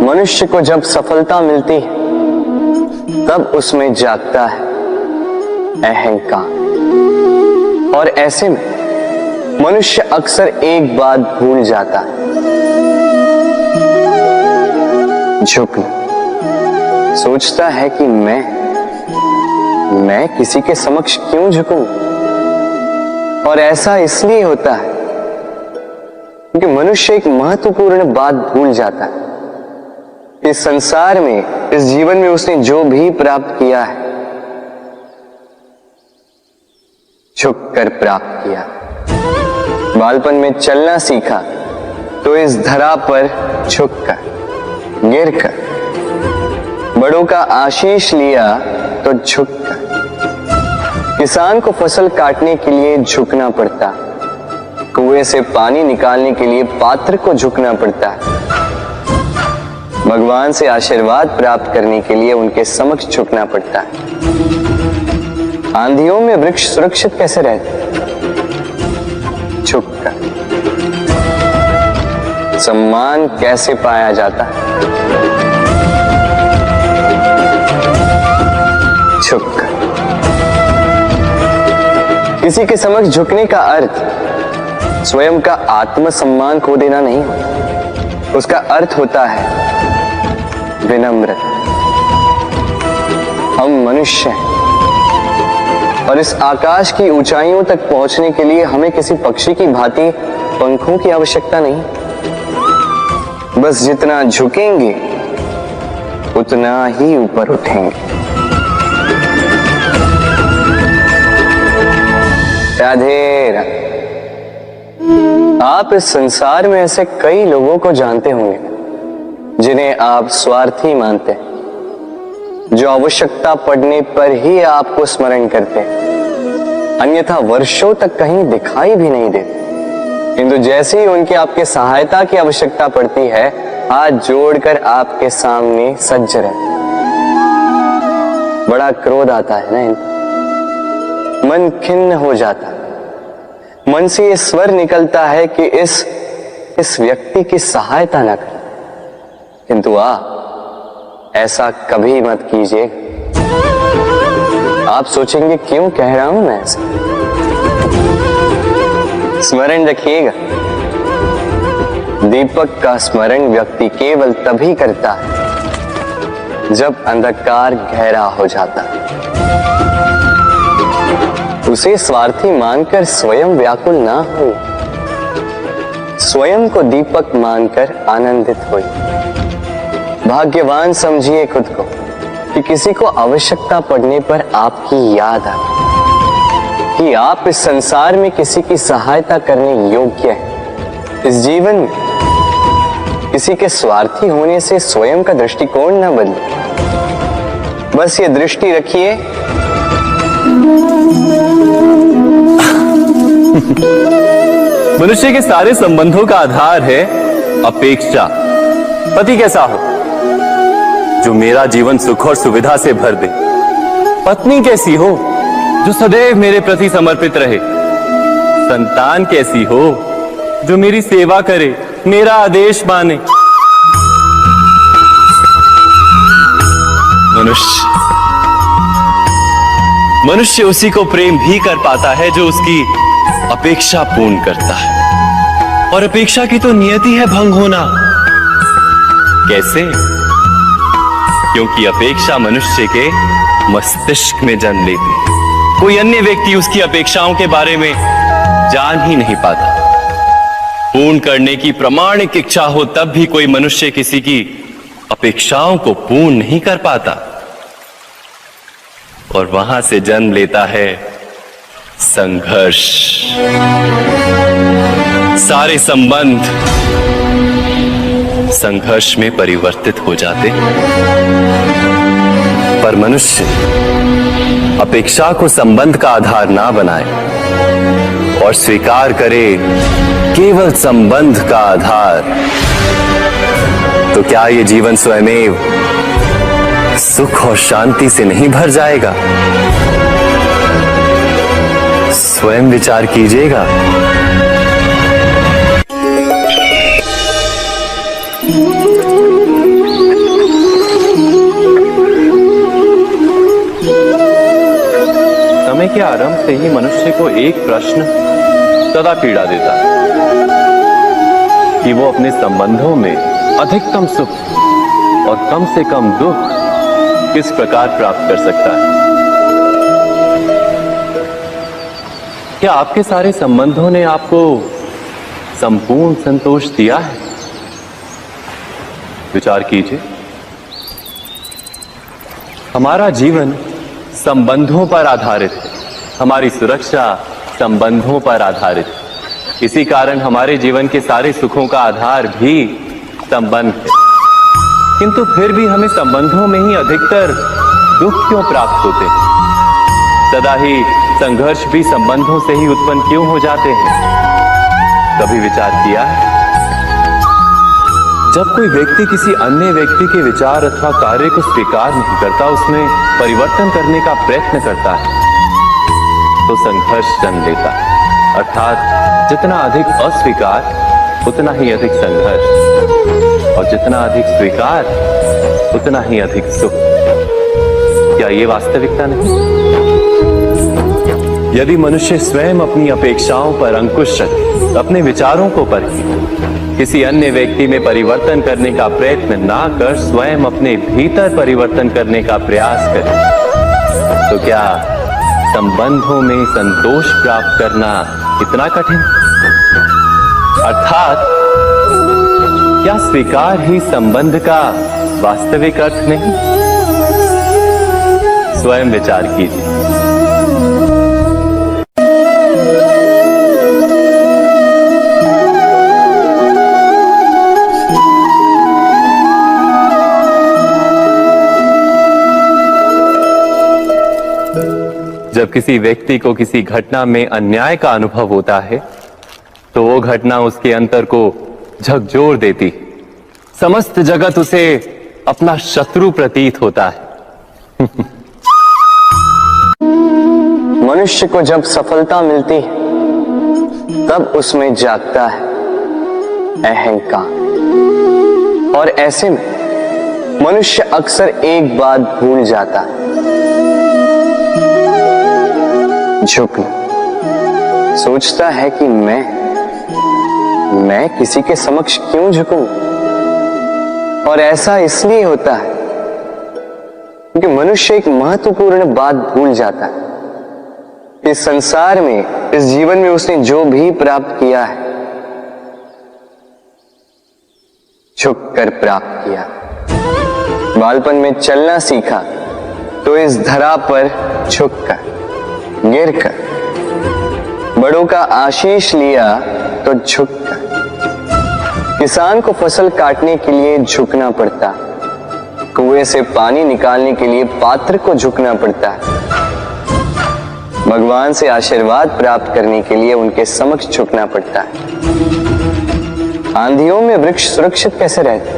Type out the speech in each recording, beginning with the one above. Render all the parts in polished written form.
मनुष्य को जब सफलता मिलती है तब उसमें जागता है अहंकार, और ऐसे में मनुष्य अक्सर एक बात भूल जाता है, झुकना। सोचता है कि मैं किसी के समक्ष क्यों झुकूं? और ऐसा इसलिए होता है क्योंकि मनुष्य एक महत्वपूर्ण बात भूल जाता है। इस संसार में, इस जीवन में उसने जो भी प्राप्त किया है, झुककर प्राप्त किया। बालपन में चलना सीखा तो इस धरा पर झुककर, गिरकर। बड़ों का आशीष लिया तो झुककर। किसान को फसल काटने के लिए झुकना पड़ता, कुएं से पानी निकालने के लिए पात्र को झुकना पड़ता है। भगवान से आशीर्वाद प्राप्त करने के लिए उनके समक्ष झुकना पड़ता है। आंधियों में वृक्ष सुरक्षित कैसे रहते? झुककर। सम्मान कैसे पाया जाता है? झुककर। किसी के समक्ष झुकने का अर्थ स्वयं का आत्मसम्मान खो देना नहीं होता। उसका अर्थ होता है विनम्र। हम मनुष्य हैं और इस आकाश की ऊंचाइयों तक पहुंचने के लिए हमें किसी पक्षी की भांति पंखों की आवश्यकता नहीं। बस जितना झुकेंगे उतना ही ऊपर उठेंगे। राधे राधे। आप इस संसार में ऐसे कई लोगों को जानते होंगे जिन्हें आप स्वार्थी मानते हैं, जो आवश्यकता पड़ने पर ही आपको स्मरण करते हैं, अन्यथा वर्षों तक कहीं दिखाई भी नहीं देते, किंतु जैसे ही उनकी आपके सहायता की आवश्यकता पड़ती है, हाथ जोड़कर आपके सामने सज्ज रहते। बड़ा क्रोध आता है ना इनको, मन खिन्न हो जाता है। मन से ये स्वर निकलता है कि इस व्यक्ति की सहायता न करें, किंतु ऐसा कभी मत कीजिए। आप सोचेंगे क्यों कह रहा हूं मैं ऐसा? स्मरण रखिएगा, दीपक का स्मरण व्यक्ति केवल तभी करता है जब अंधकार गहरा हो जाता है। उसे स्वार्थी मानकर स्वयं व्याकुल ना हो, स्वयं को दीपक मानकर आनंदित हो। भाग्यवान समझिए खुद को कि किसी को आवश्यकता पड़ने पर आपकी याद आए कि आप इस संसार में किसी की सहायता करने योग्य हैं। इस जीवन में किसी के स्वार्थी होने से स्वयं का दृष्टिकोण न बदले। बस ये दृष्टि रखिए, मनुष्य के सारे संबंधों का आधार है अपेक्षा। पति कैसा हो जो मेरा जीवन सुख और सुविधा से भर दे? पत्नी कैसी हो जो सदैव मेरे प्रति समर्पित रहे? संतान कैसी हो जो मेरी सेवा करे, मेरा आदेश माने? मनुष्य उसी को प्रेम भी कर पाता है जो उसकी अपेक्षा पूर्ण करता है, और अपेक्षा की तो नियति है भंग होना। कैसे? क्योंकि अपेक्षा मनुष्य के मस्तिष्क में जन्म लेती है। कोई अन्य व्यक्ति उसकी अपेक्षाओं के बारे में जान ही नहीं पाता। पूर्ण करने की प्रामाणिक इच्छा हो तब भी कोई मनुष्य किसी की अपेक्षाओं को पूर्ण नहीं कर पाता, और वहां से जन्म लेता है संघर्ष। सारे संबंध संघर्ष में परिवर्तित हो जाते हैं। पर मनुष्य अपेक्षा को संबंध का आधार ना बनाए और स्वीकार करे केवल संबंध का आधार, तो क्या ये जीवन स्वयमेव सुख और शांति से नहीं भर जाएगा? स्वयं विचार कीजिएगा। के आरंभ से ही मनुष्य को एक प्रश्न सदा पीड़ा देता है कि वो अपने संबंधों में अधिकतम सुख और कम से कम दुख किस प्रकार प्राप्त कर सकता है। क्या आपके सारे संबंधों ने आपको संपूर्ण संतोष दिया है? विचार कीजिए। हमारा जीवन संबंधों पर आधारित है, हमारी सुरक्षा संबंधों पर आधारित है। इसी कारण हमारे जीवन के सारे सुखों का आधार भी संबंध है। किंतु फिर भी हमें संबंधों में ही अधिकतर दुख क्यों प्राप्त होते हैं? सदा ही संघर्ष भी संबंधों से ही उत्पन्न क्यों हो जाते हैं? कभी विचार किया है? जब कोई व्यक्ति किसी अन्य व्यक्ति के विचार अथवा कार्य को स्वीकार नहीं करता, उसमें परिवर्तन करने का प्रयत्न करता है, तो संघर्ष जन्म लेता है। अर्थात जितना अधिक अस्वीकार उतना ही अधिक संघर्ष, और जितना अधिक स्वीकार उतना ही अधिक सुख। क्या ये वास्तविकता नहीं? यदि मनुष्य स्वयं अपनी अपेक्षाओं पर अंकुश रखे, अपने विचारों को परखे, किसी अन्य व्यक्ति में परिवर्तन करने का प्रयत्न ना कर स्वयं अपने भीतर परिवर्तन करने का प्रयास करे, तो क्या संबंधों में संतोष प्राप्त करना इतना कठिन? अर्थात क्या स्वीकार ही संबंध का वास्तविक अर्थ नहीं? स्वयं विचार कीजिए। जब किसी व्यक्ति को किसी घटना में अन्याय का अनुभव होता है, तो वो घटना उसके अंतर को झकझोर देती, समस्त जगत उसे अपना शत्रु प्रतीत होता है। मनुष्य को जब सफलता मिलती है, तब उसमें जागता है अहंकार, और ऐसे में मनुष्य अक्सर एक बात भूल जाता है, झुकना। सोचता है कि मैं किसी के समक्ष क्यों झुकूं? और ऐसा इसलिए होता है क्योंकि मनुष्य एक महत्वपूर्ण बात भूल जाता है। इस संसार में, इस जीवन में उसने जो भी प्राप्त किया है, झुककर प्राप्त किया। बालपन में चलना सीखा तो इस धरा पर झुककर, गिरकर। बड़ों का आशीष लिया तो झुककर। किसान को फसल काटने के लिए झुकना पड़ता, कुएं से पानी निकालने के लिए पात्र को झुकना पड़ता है। भगवान से आशीर्वाद प्राप्त करने के लिए उनके समक्ष झुकना पड़ता है। आंधियों में वृक्ष सुरक्षित कैसे रहते?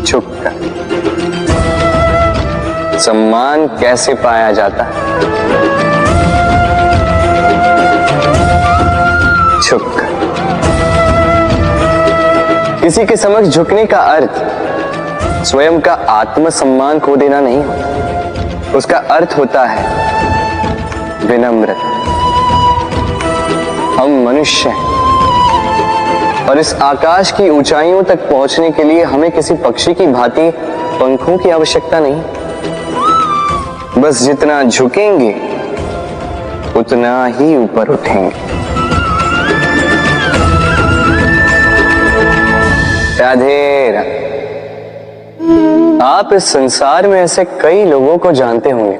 झुककर। सम्मान कैसे पाया जाता है? झुककर। किसी के समक्ष झुकने का अर्थ स्वयं का आत्मसम्मान खो देना नहीं होता। उसका अर्थ होता है विनम्रता। हम मनुष्य हैं और इस आकाश की ऊंचाइयों तक पहुंचने के लिए हमें किसी पक्षी की भांति पंखों की आवश्यकता नहीं। बस जितना झुकेंगे उतना ही ऊपर उठेंगे। राधे राधे। आप इस संसार में ऐसे कई लोगों को जानते होंगे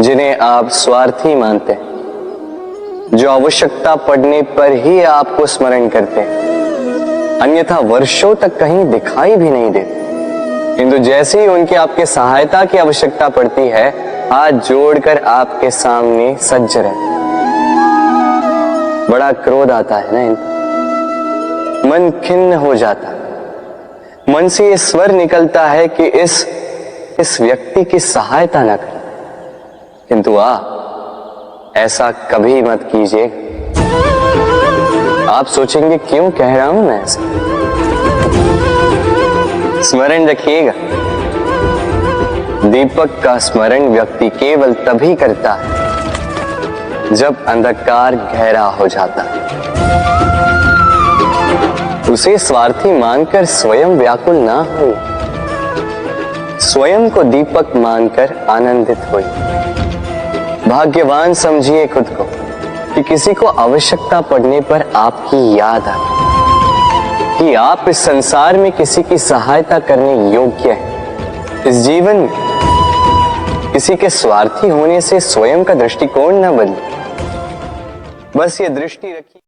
जिन्हें आप स्वार्थी मानते हैं, जो आवश्यकता पड़ने पर ही आपको स्मरण करते हैं, अन्यथा वर्षों तक कहीं दिखाई भी नहीं देते। किंतु जैसे ही उनकी आपके सहायता की आवश्यकता पड़ती है, हाथ जोड़कर आपके सामने सज्ज रहते। बड़ा क्रोध आता है ना इनको, मन खिन्न हो जाता है। मन से ये स्वर निकलता है कि इस व्यक्ति की सहायता न करें। किंतु ऐसा कभी मत कीजिए। आप सोचेंगे क्यों कह रहा हूं मैं ऐसा? स्मरण रखिएगा, दीपक का स्मरण व्यक्ति केवल तभी करता है जब अंधकार गहरा हो जाता है। उसे स्वार्थी मानकर स्वयं व्याकुल ना हो, स्वयं को दीपक मानकर आनंदित हो। भाग्यवान समझिए खुद को कि किसी को आवश्यकता पड़ने पर आपकी याद आए, कि आप इस संसार में किसी की सहायता करने योग्य हैं। इस जीवन में किसी के स्वार्थी होने से स्वयं का दृष्टिकोण न बदले, बस ये दृष्टि रखिए।